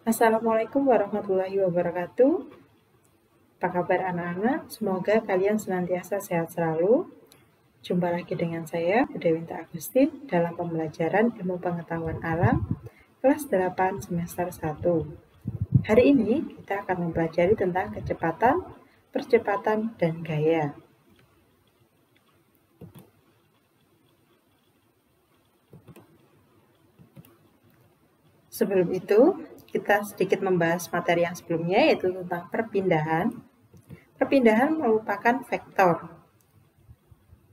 Assalamualaikum warahmatullahi wabarakatuh. Apa kabar anak-anak? Semoga kalian senantiasa sehat selalu. Jumpa lagi dengan saya, Budewinta Agustin, dalam pembelajaran Ilmu Pengetahuan Alam, kelas 8 semester 1. Hari ini kita akan mempelajari tentang kecepatan, percepatan, dan gaya. Sebelum itu, kita sedikit membahas materi yang sebelumnya, yaitu tentang perpindahan. Perpindahan merupakan vektor.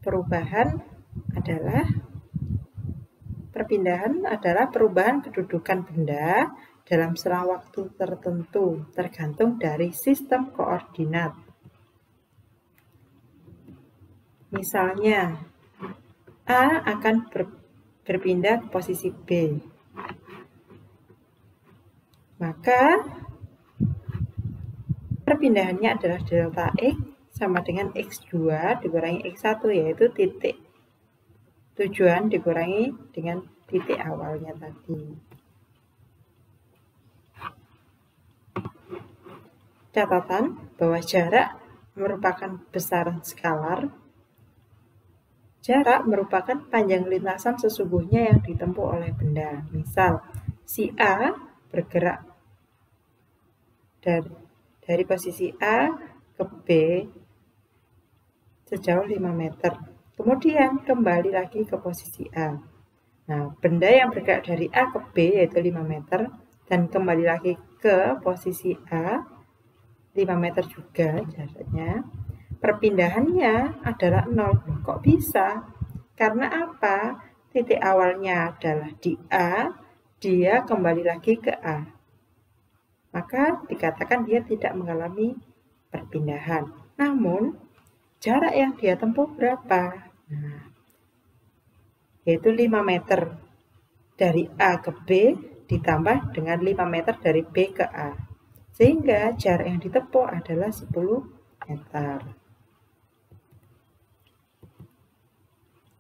Perpindahan adalah perubahan kedudukan benda dalam selang waktu tertentu, tergantung dari sistem koordinat. Misalnya, A akan berpindah ke posisi B. Maka, perpindahannya adalah delta X sama dengan X2 dikurangi X1, yaitu titik tujuan dikurangi dengan titik awalnya tadi. Catatan bahwa jarak merupakan besaran skalar. Jarak merupakan panjang lintasan sesungguhnya yang ditempuh oleh benda. Misal, si A bergerak dari posisi A ke B sejauh 5 meter. Kemudian kembali lagi ke posisi A. Nah, benda yang bergerak dari A ke B yaitu 5 meter dan kembali lagi ke posisi A 5 meter juga jaraknya. Perpindahannya adalah 0. Kok bisa? Karena apa? Titik awalnya adalah di A, dia kembali lagi ke A. Maka dikatakan dia tidak mengalami perpindahan. Namun, jarak yang dia tempuh berapa? Nah, yaitu 5 meter dari A ke B ditambah dengan 5 meter dari B ke A. Sehingga jarak yang ditempuh adalah 10 meter.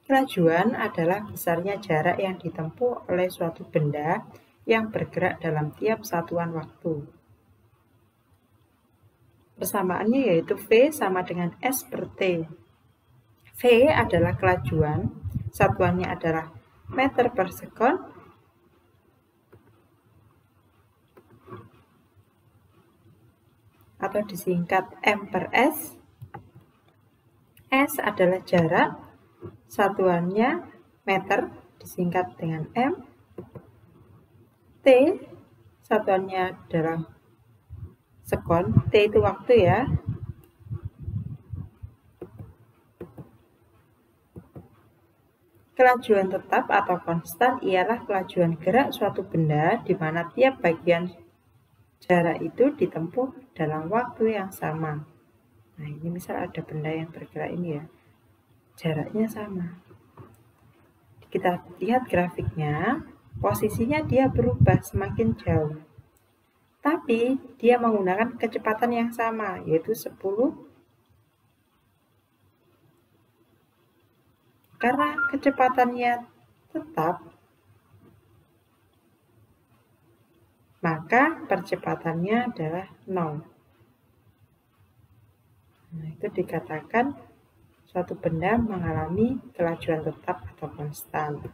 Kelajuan adalah besarnya jarak yang ditempuh oleh suatu benda yang bergerak dalam tiap satuan waktu. Persamaannya yaitu V sama dengan S per T. V adalah kelajuan, satuannya adalah meter per sekon, atau disingkat M per S. S adalah jarak, satuannya meter, disingkat dengan M. T, satuannya adalah sekon. T itu waktu ya. Kelajuan tetap atau konstan ialah kelajuan gerak suatu benda di mana tiap bagian jarak itu ditempuh dalam waktu yang sama. Nah, ini misal ada benda yang bergerak ini ya, jaraknya sama. Kita lihat grafiknya, posisinya dia berubah semakin jauh. Tapi dia menggunakan kecepatan yang sama, yaitu 10. Karena kecepatannya tetap, maka percepatannya adalah 0. Nah, itu dikatakan suatu benda mengalami kelajuan tetap atau konstan.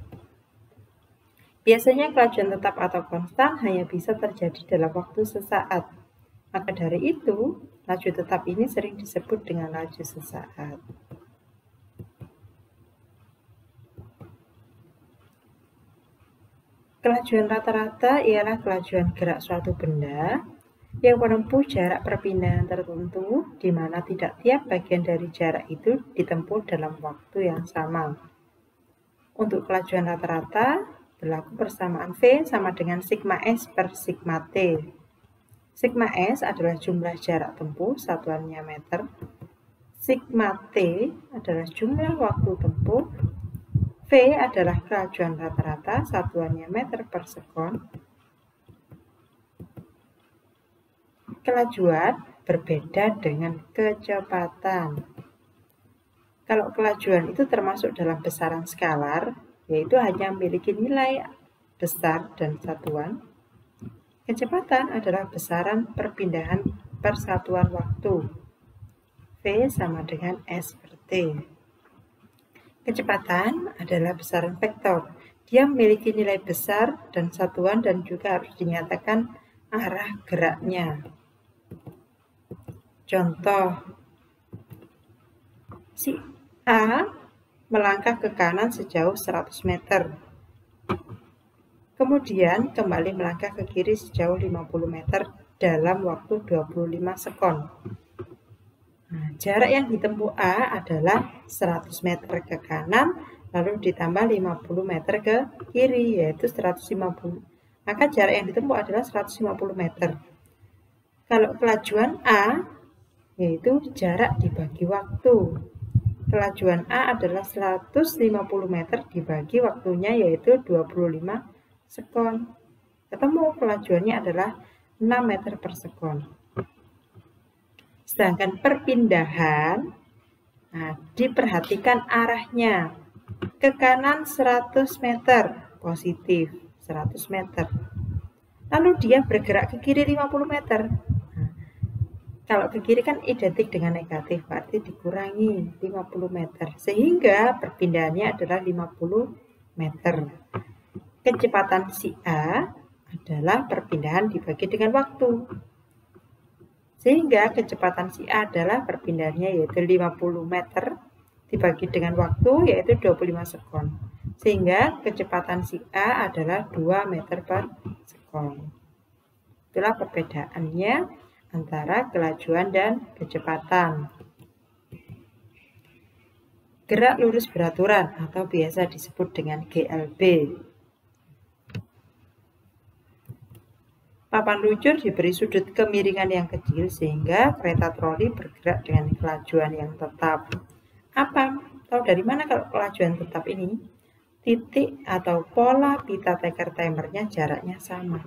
Biasanya kelajuan tetap atau konstan hanya bisa terjadi dalam waktu sesaat. Maka dari itu, laju tetap ini sering disebut dengan laju sesaat. Kelajuan rata-rata ialah kelajuan gerak suatu benda yang menempuh jarak perpindahan tertentu di mana tidak tiap bagian dari jarak itu ditempuh dalam waktu yang sama. Untuk kelajuan rata-rata, berlaku persamaan V sama dengan sigma S per sigma T. Sigma S adalah jumlah jarak tempuh, satuannya meter. Sigma T adalah jumlah waktu tempuh. V adalah kelajuan rata-rata, satuannya meter per sekon. Kelajuan berbeda dengan kecepatan. Kalau kelajuan itu termasuk dalam besaran skalar, yaitu hanya memiliki nilai besar dan satuan. Kecepatan adalah besaran perpindahan persatuan waktu. V sama dengan S per T. Kecepatan adalah besaran vektor. Dia memiliki nilai besar dan satuan dan juga harus dinyatakan arah geraknya. Contoh, si A melangkah ke kanan sejauh 100 meter. Kemudian kembali melangkah ke kiri sejauh 50 meter dalam waktu 25 sekon. Nah, jarak yang ditempuh A adalah 100 meter ke kanan, lalu ditambah 50 meter ke kiri, yaitu 150. Maka jarak yang ditempuh adalah 150 meter. Kalau kelajuan A, yaitu jarak dibagi waktu. Kelajuan A adalah 150 meter dibagi waktunya, yaitu 25 sekon. Ketemu kelajuannya adalah 6 meter per sekon. Sedangkan perpindahan, nah, diperhatikan arahnya. Ke kanan 100 meter, positif 100 meter. Lalu dia bergerak ke kiri 50 meter. Nah, kalau ke kiri kan identik dengan negatif, berarti dikurangi 50 meter. Sehingga perpindahannya adalah 50 meter. Kecepatan si A adalah perpindahan dibagi dengan waktu. Sehingga kecepatan si A adalah perpindahannya yaitu 50 meter dibagi dengan waktu yaitu 25 sekon. Sehingga kecepatan si A adalah 2 meter per sekon. Itulah perbedaannya antara kelajuan dan kecepatan. Gerak lurus beraturan atau biasa disebut dengan GLB. Papan luncur diberi sudut kemiringan yang kecil sehingga kereta troli bergerak dengan kelajuan yang tetap. Apa? Tahu dari mana kalau kelajuan tetap ini? Titik atau pola pita taker timernya jaraknya sama.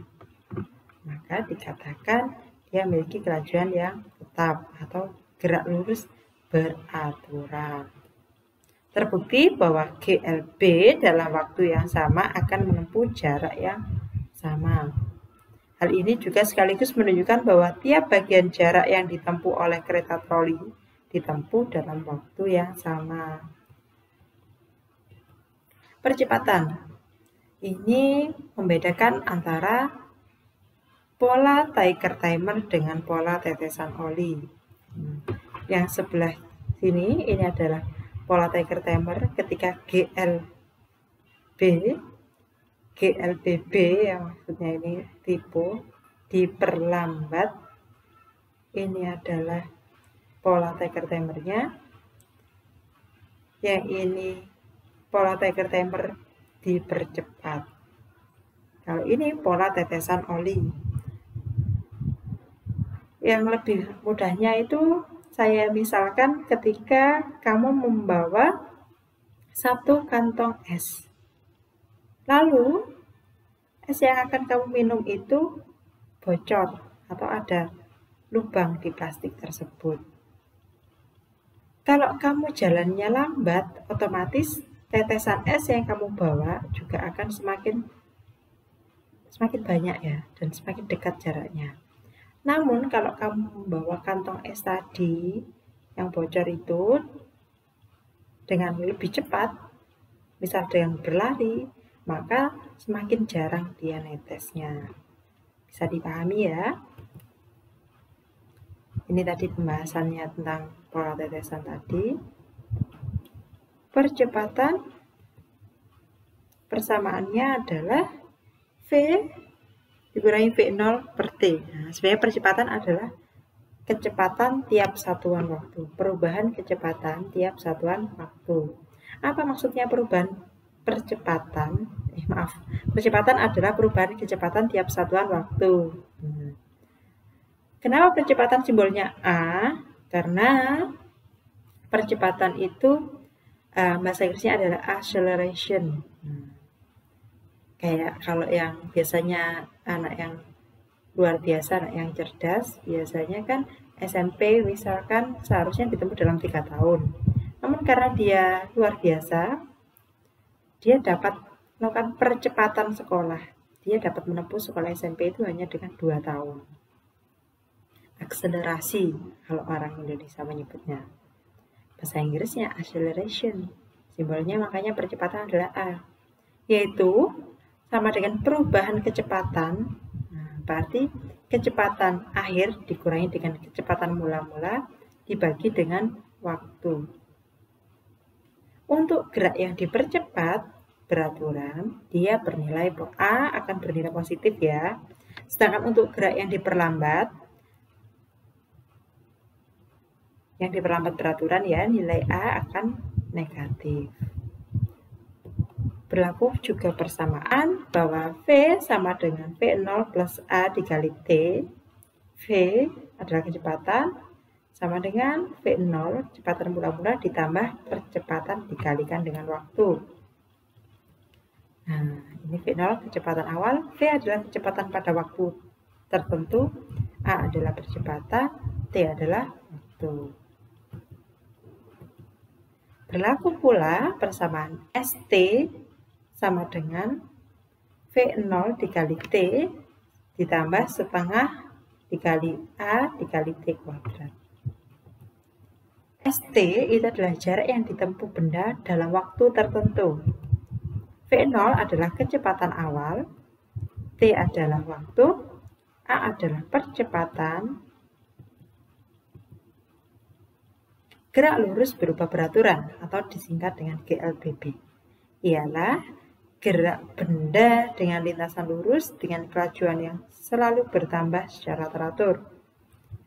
Maka dikatakan dia memiliki kelajuan yang tetap atau gerak lurus beraturan. Terbukti bahwa GLB dalam waktu yang sama akan menempuh jarak yang sama. Hal ini juga sekaligus menunjukkan bahwa tiap bagian jarak yang ditempuh oleh kereta troli ditempuh dalam waktu yang sama. Percepatan. Ini membedakan antara pola taker timer dengan pola tetesan oli. Yang sebelah sini ini adalah pola taker timer ketika GLBB yang maksudnya ini tipe diperlambat. Ini adalah pola taker timernya. Yang ini pola taker timer dipercepat. Kalau ini pola tetesan oli. Yang lebih mudahnya itu saya misalkan ketika kamu membawa satu kantong es. Lalu, es yang akan kamu minum itu bocor atau ada lubang di plastik tersebut. Kalau kamu jalannya lambat, otomatis tetesan es yang kamu bawa juga akan semakin banyak ya, dan semakin dekat jaraknya. Namun, kalau kamu membawa kantong es tadi yang bocor itu dengan lebih cepat, misal dengan berlari, maka semakin jarang dia netesnya. Bisa dipahami ya? Ini tadi pembahasannya tentang pola tetesan tadi. Percepatan persamaannya adalah V dikurangi V0 per T. Nah, sebenarnya percepatan adalah kecepatan tiap satuan waktu. Perubahan kecepatan tiap satuan waktu. Apa maksudnya perubahan percepatan? Percepatan adalah perubahan kecepatan tiap satuan waktu. Kenapa percepatan simbolnya A? Karena percepatan itu bahasa Inggrisnya adalah acceleration. Kayak kalau yang biasanya anak yang luar biasa, anak yang cerdas, biasanya kan SMP misalkan seharusnya ditempuh dalam 3 tahun. Namun karena dia luar biasa, dia dapat melakukan percepatan sekolah. dia dapat menempuh sekolah SMP itu hanya dengan 2 tahun. Akselerasi kalau orang Indonesia menyebutnya. Bahasa Inggrisnya acceleration. Simbolnya makanya percepatan adalah A. Yaitu sama dengan perubahan kecepatan. Nah, berarti kecepatan akhir dikurangi dengan kecepatan mula-mula dibagi dengan waktu. Untuk gerak yang dipercepat beraturan, dia bernilai A akan bernilai positif ya. Sedangkan untuk gerak yang diperlambat beraturan ya, nilai A akan negatif. Berlaku juga persamaan bahwa V sama dengan V0 plus A dikali T. V adalah kecepatan sama dengan V0, kecepatan mula-mula ditambah percepatan dikalikan dengan waktu. Nah, ini V0 kecepatan awal, V adalah kecepatan pada waktu tertentu, A adalah percepatan, T adalah waktu. Berlaku pula persamaan ST sama dengan V0 dikali T ditambah setengah dikali A dikali T kuadrat. ST itu adalah jarak yang ditempuh benda dalam waktu tertentu. V0 adalah kecepatan awal, T adalah waktu, A adalah percepatan. Gerak lurus berupa beraturan atau disingkat dengan GLBB. Ialah gerak benda dengan lintasan lurus dengan kelajuan yang selalu bertambah secara teratur.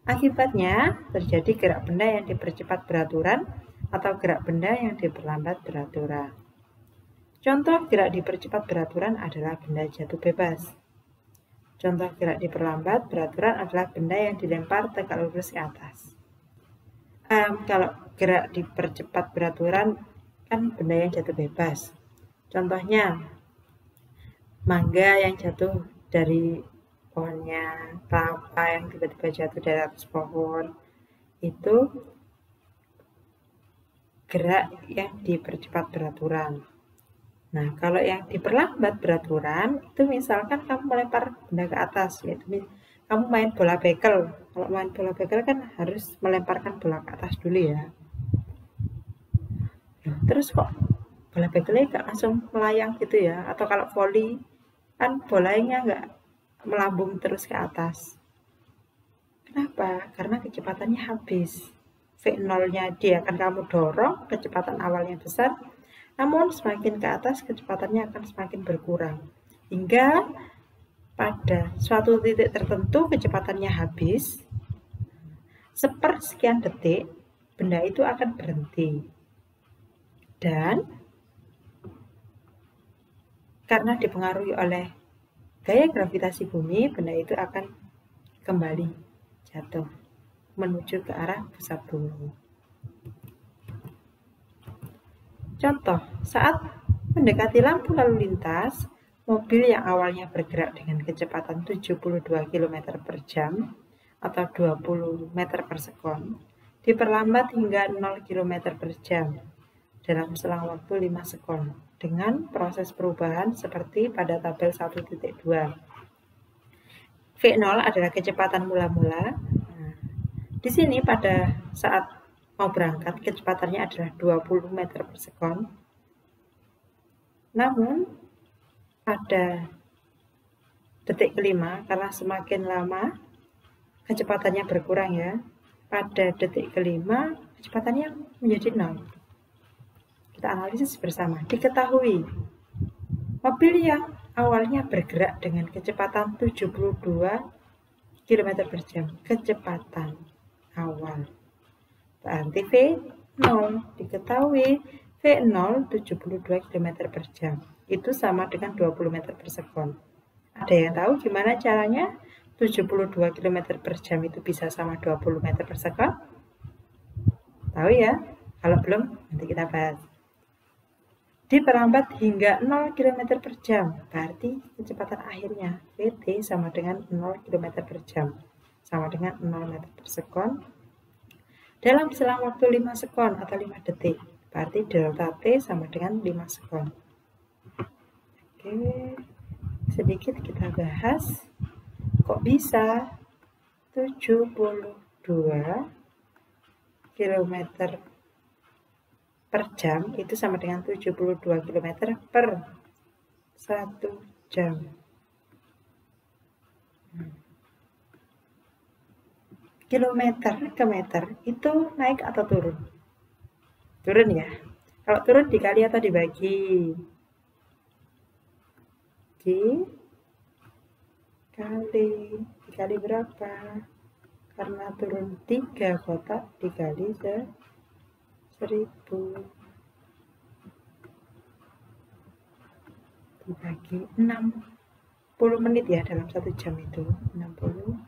Akibatnya terjadi gerak benda yang dipercepat beraturan atau gerak benda yang diperlambat beraturan. Contoh gerak dipercepat beraturan adalah benda jatuh bebas. Contoh gerak diperlambat beraturan adalah benda yang dilempar tegak lurus ke atas. Kalau gerak dipercepat beraturan kan benda yang jatuh bebas. Contohnya mangga yang jatuh dari pohonnya, kelapa yang tiba-tiba jatuh dari atas pohon, itu gerak yang dipercepat beraturan. Nah, kalau yang diperlambat beraturan itu misalkan kamu melempar benda ke atas, yaitu kamu main bola bekel. Kalau main bola bekel kan harus melemparkan bola ke atas dulu ya. Terus kok bola bekelnya nggak langsung melayang gitu ya? Atau kalau voli kan bolanya nggak melambung terus ke atas. Kenapa? Karena kecepatannya habis. V0-nya dia akan kamu dorong, kecepatan awalnya besar, namun semakin ke atas kecepatannya akan semakin berkurang. Hingga pada suatu titik tertentu kecepatannya habis, sepersekian detik benda itu akan berhenti. Dan karena dipengaruhi oleh gaya gravitasi bumi, benda itu akan kembali jatuh menuju ke arah pusat bumi. Contoh, saat mendekati lampu lalu lintas, mobil yang awalnya bergerak dengan kecepatan 72 km per jam atau 20 meter per sekon diperlambat hingga 0 km per jam dalam selang waktu 5 sekon dengan proses perubahan seperti pada tabel 1.2. V0 adalah kecepatan mula-mula. Nah, di sini pada saat mau berangkat kecepatannya adalah 20 meter per sekon. Namun pada detik kelima, karena semakin lama kecepatannya berkurang ya, pada detik kelima kecepatannya menjadi 0. Kita analisis bersama. Diketahui mobil yang awalnya bergerak dengan kecepatan 72 km per jam, kecepatan awal. Berarti V0 diketahui V0 72 km per jam. Itu sama dengan 20 meter per sekon. Ada yang tahu gimana caranya 72 km per jam itu bisa sama 20 meter per sekon? Tahu ya? Kalau belum, nanti kita bahas. Diperlambat hingga 0 km per jam, berarti kecepatan akhirnya Vt sama dengan 0 km per jam, sama dengan 0 meter per sekon. Dalam selang waktu 5 sekon atau 5 detik, berarti delta T sama dengan 5 sekon. Oke, sedikit kita bahas, kok bisa 72 km per jam itu sama dengan 72 km per 1 jam. Kilometer ke meter itu naik atau turun? Turun ya. Kalau turun dikali atau dibagi? Dikali berapa? Karena turun 3 kotak dikali 1000 dibagi 60 menit ya, dalam 1 jam itu 60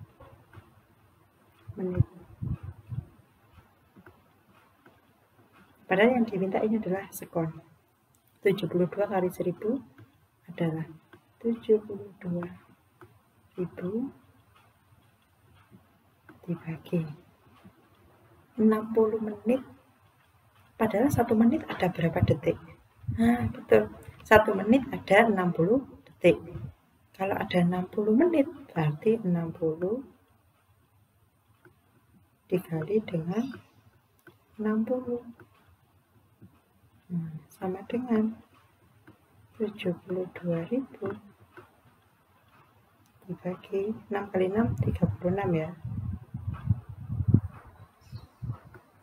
menit. Padahal yang diminta ini adalah sekon. 72 kali 1000 adalah 72.000 dibagi 60 menit. Padahal 1 menit ada berapa detik? Nah, betul. 1 menit ada 60 detik. Kalau ada 60 menit, berarti 60 dikali dengan 60. Nah, sama dengan 72.000 dibagi 6 kali 6, 36 ya.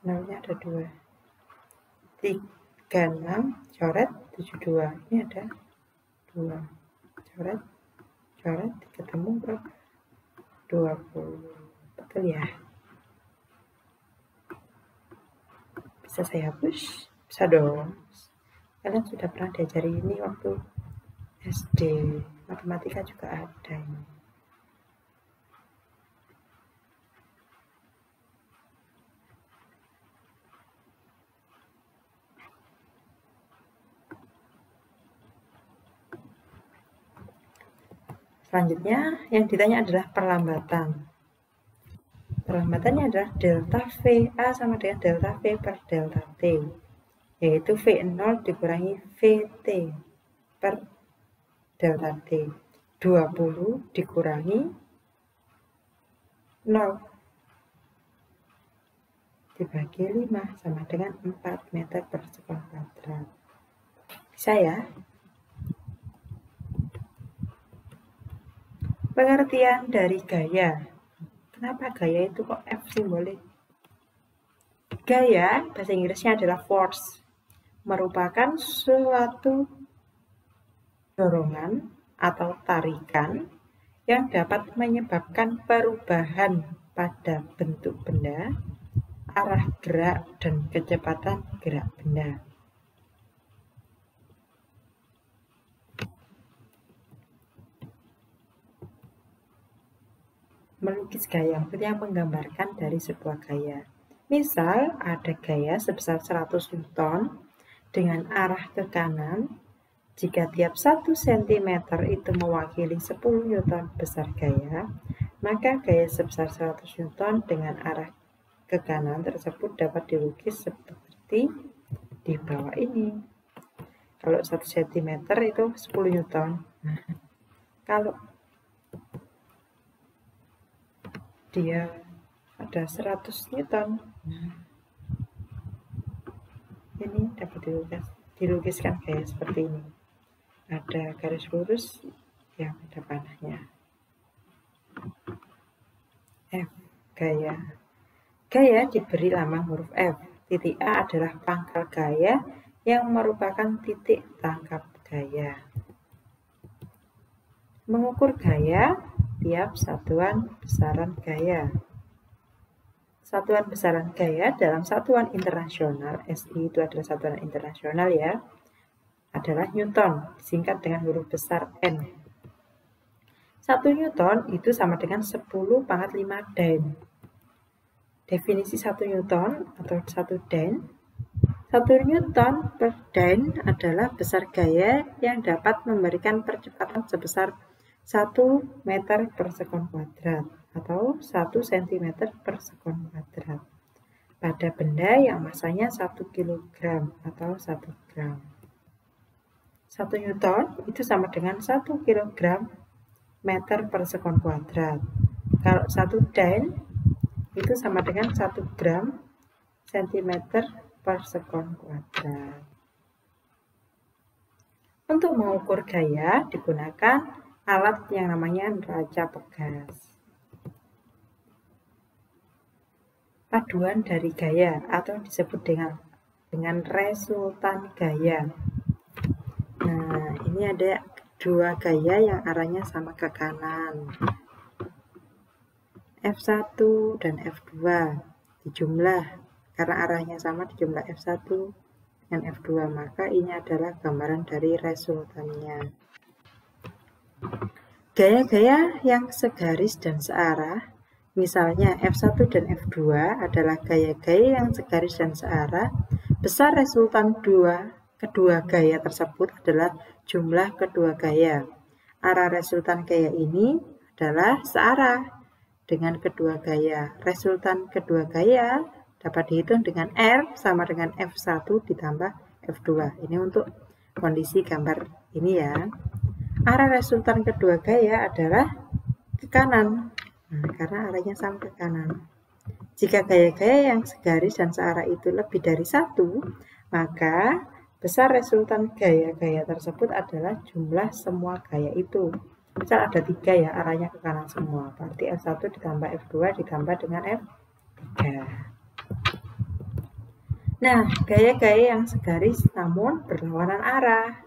0-nya ada 2. 36 coret 72. Ini ada 2. Coret, ketemu berapa? 20. Betul ya? Bisa saya hapus? Bisa dong. Kalian sudah pernah diajari ini waktu SD. Matematika juga ada ini. Selanjutnya yang ditanya adalah perlambatan. Perlambatannya adalah delta V. A sama dengan delta V per delta T, yaitu V0 dikurangi VT per delta T. 20 dikurangi 0 dibagi 5 sama dengan 4 meter per sekon kuadrat. Bisa ya? Pengertian dari gaya. Kenapa gaya itu kok F simbolik? Gaya, bahasa Inggrisnya adalah force, merupakan suatu dorongan atau tarikan yang dapat menyebabkan perubahan pada bentuk benda, arah gerak, dan kecepatan gerak benda. Melukis gaya maksudnya menggambarkan dari sebuah gaya. Misal ada gaya sebesar 100 Newton dengan arah ke kanan. Jika tiap 1 cm itu mewakili 10 Newton besar gaya, maka gaya sebesar 100 Newton dengan arah ke kanan tersebut dapat dilukis seperti di bawah ini. Kalau 1 cm itu 10 Newton. Nah, kalau dia ada 100 Newton, nah, ini dapat dilukiskan kayak seperti ini. Ada garis lurus yang ada panahnya. F, gaya. Gaya diberi lambang huruf F. Titik A adalah pangkal gaya yang merupakan titik tangkap gaya. Mengukur gaya tiap satuan besaran gaya. Satuan besaran gaya dalam satuan internasional, SI itu adalah satuan internasional ya, adalah Newton, disingkat dengan huruf besar N. 1 Newton itu sama dengan 10 pangkat 5 Dan. Definisi 1 Newton atau 1 Dan. 1 Newton per Dan adalah besar gaya yang dapat memberikan percepatan sebesar 1 meter per sekon kuadrat atau 1 cm per sekon kuadrat pada benda yang masanya 1 kg atau 1 gram. 1 Newton itu sama dengan 1 kg meter per sekon kuadrat. Kalau 1 Dalton itu sama dengan 1 gram sentimeter per sekon kuadrat. Untuk mengukur gaya digunakan alat yang namanya neraca pegas. Paduan dari gaya atau disebut dengan resultan gaya. Nah, ini ada dua gaya yang arahnya sama ke kanan. F1 dan F2 dijumlah karena arahnya sama, dijumlah F1 dengan F2, maka ini adalah gambaran dari resultannya. Gaya-gaya yang segaris dan searah, misalnya F1 dan F2 adalah gaya-gaya yang segaris dan searah. Besar resultan kedua gaya tersebut adalah jumlah kedua gaya. Arah resultan gaya ini adalah searah dengan kedua gaya. Resultan kedua gaya dapat dihitung dengan R sama dengan F1 ditambah F2. Ini untuk kondisi gambar ini ya. Arah resultan kedua gaya adalah ke kanan. Nah, karena arahnya sama ke kanan. Jika gaya-gaya yang segaris dan searah itu lebih dari 1, maka besar resultan gaya-gaya tersebut adalah jumlah semua gaya itu. Misal ada 3 ya, arahnya ke kanan semua. Berarti F1 ditambah F2 ditambah dengan F3. Nah, gaya-gaya yang segaris namun berlawanan arah.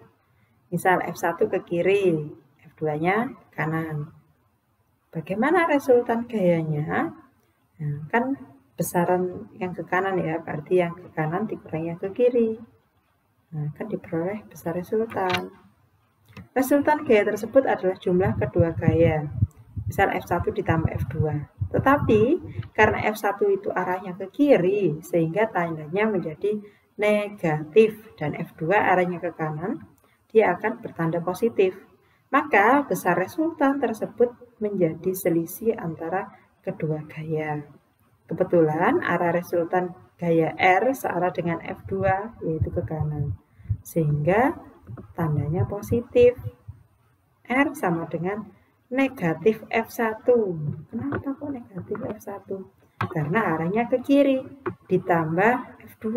Misal F1 ke kiri, F2-nya ke kanan. Bagaimana resultan gayanya? Nah, kan besaran yang ke kanan ya, berarti yang ke kanan dikurangi yang ke kiri. Nah, kan diperoleh besar resultan. Resultan gaya tersebut adalah jumlah kedua gaya. Misal F1 ditambah F2. Tetapi karena F1 itu arahnya ke kiri, sehingga tandanya menjadi negatif. Dan F2 arahnya ke kanan, dia akan bertanda positif. Maka besar resultan tersebut menjadi selisih antara kedua gaya. Kebetulan arah resultan gaya R searah dengan F2, yaitu ke kanan. Sehingga tandanya positif. R sama dengan negatif F1. Kenapa kok negatif F1? Karena arahnya ke kiri, ditambah F2.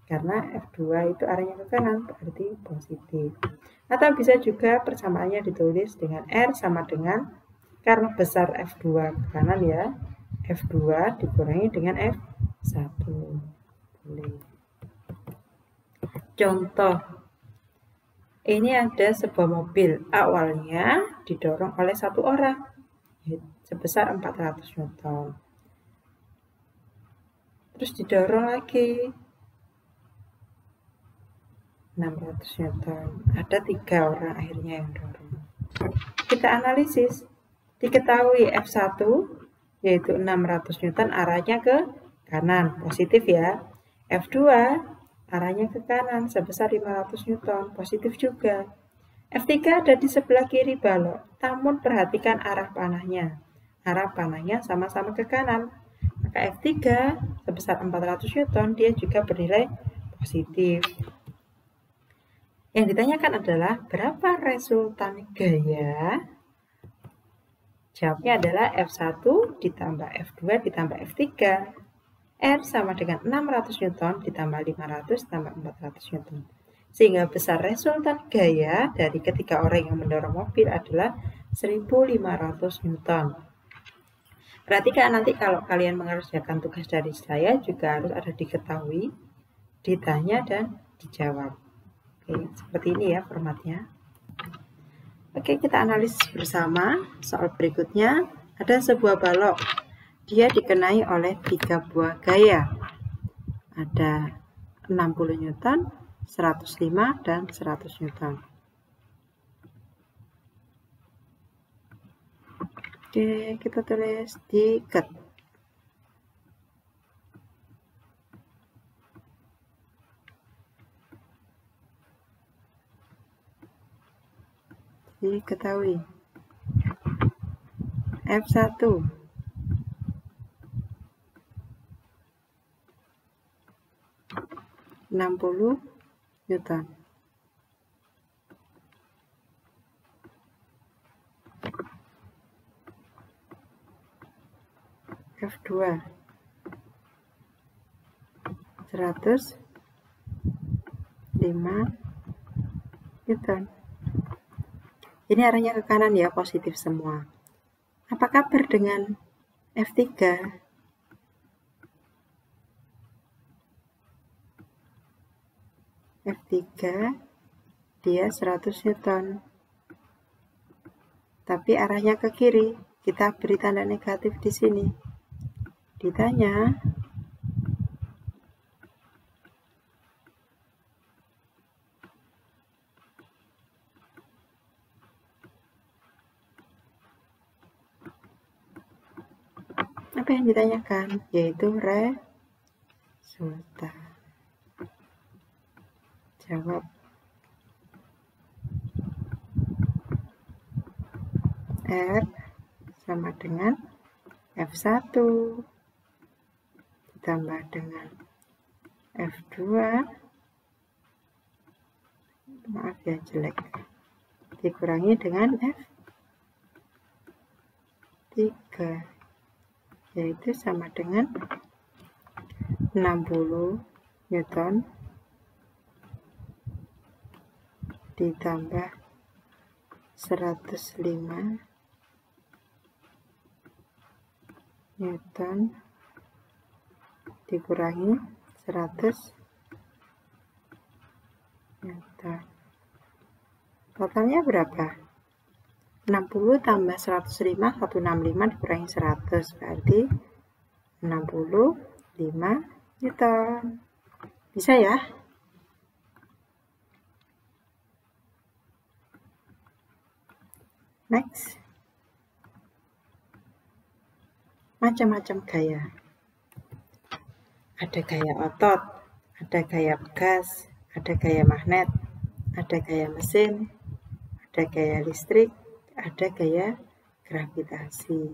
Karena F2 itu arahnya ke kanan, berarti positif. Atau bisa juga persamaannya ditulis dengan R sama dengan, karena besar F2 ke kanan ya, F2 dikurangi dengan F1. Boleh. Contoh, ini ada sebuah mobil, awalnya didorong oleh 1 orang sebesar 400 Newton. Terus didorong lagi 600 Newton. Ada 3 orang akhirnya yang dorong. Kita analisis. Diketahui F1 yaitu 600 Newton arahnya ke kanan, positif ya. F2 arahnya ke kanan sebesar 500 Newton, positif juga. F3 ada di sebelah kiri balok, namun perhatikan arah panahnya. Arah panahnya sama-sama ke kanan. Maka F3 sebesar 400 Newton, dia juga bernilai positif. Yang ditanyakan adalah berapa resultan gaya? Jawabnya adalah F1 ditambah F2 ditambah F3. R sama dengan 600 Newton ditambah 500 tambah 400 Newton. Sehingga besar resultan gaya dari ketiga orang yang mendorong mobil adalah 1500 Newton. Perhatikan nanti kalau kalian mengerjakan tugas dari saya juga harus ada diketahui, ditanya, dan dijawab. Oke, seperti ini ya formatnya. Oke, kita analisis bersama. Soal berikutnya, ada sebuah balok. Dia dikenai oleh 3 buah gaya. Ada 60 Newton, 105, dan 100 Newton. Oke, kita tulis diikat. Diketahui F1 60 Newton. F2 105 Newton. Ini arahnya ke kanan ya, positif semua. Apa kabar dengan F3? F3 dia 100 Newton. Tapi arahnya ke kiri. Kita beri tanda negatif di sini. Ditanya, apa yang ditanyakan? Yaitu resultan. Jawab. R sama dengan F1 ditambah dengan F2, maaf ya jelek, dikurangi dengan F3, yaitu sama dengan 60 Newton ditambah 105 Newton dikurangi 100 Newton. Totalnya berapa? 60 tambah 105, 165 dikurangi 100, berarti 65 Newton. Bisa ya? Next. Macam-macam gaya. Ada gaya otot, ada gaya gas, ada gaya magnet, ada gaya mesin, ada gaya listrik, ada gaya gravitasi,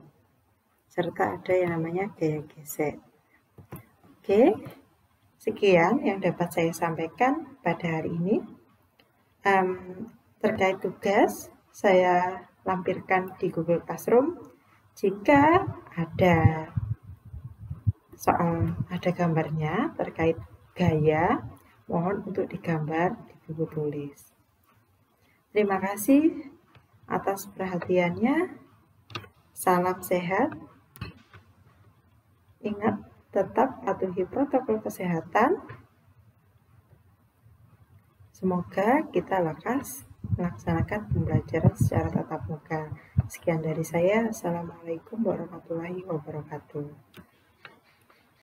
serta ada yang namanya gaya gesek. Oke, sekian yang dapat saya sampaikan pada hari ini. Terkait tugas, saya lampirkan di Google Classroom. Jika ada soal, ada gambarnya terkait gaya, mohon untuk digambar di buku tulis. Terima kasih atas perhatiannya. Salam sehat. Ingat, tetap patuhi protokol kesehatan. Semoga kita lekas melaksanakan pembelajaran secara tatap muka. Sekian dari saya. Assalamualaikum warahmatullahi wabarakatuh.